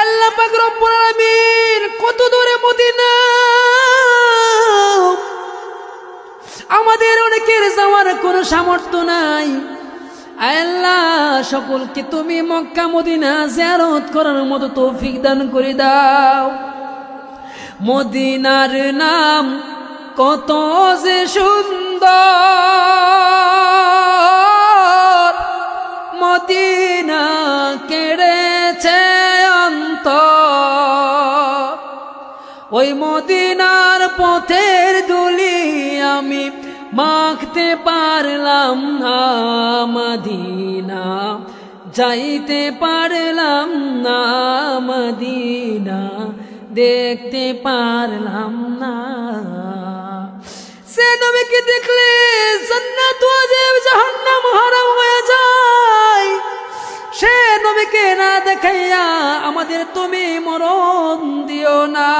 আল্লাহ পাক রব্বুল আলামিন কত দূরে মদিনা, আমাদের অনেকের যাওয়ার কোনো সামর্থ্য নাই। আল্লাহ সকলকে তুমি মক্কা মদিনা জিয়ারত করার মতো তৌফিক দান করে দাও। মদিনার নাম কত যে সুন্দর, মদিনা কেড়েছে অন্তর। ওই মদিনার পথের ধুলি আমি মাখতে পারলাম না, মদিনা যাইতে পারলাম না, মদিনা দেখতে পারলাম না। সে নবীকে দেখলে জান্নাত ওয়াজিব জাহান্নাম হারাম হয়ে যায়। সে নবীকে না দেখাইয়া আমাদের তুমি মরণ দিও না।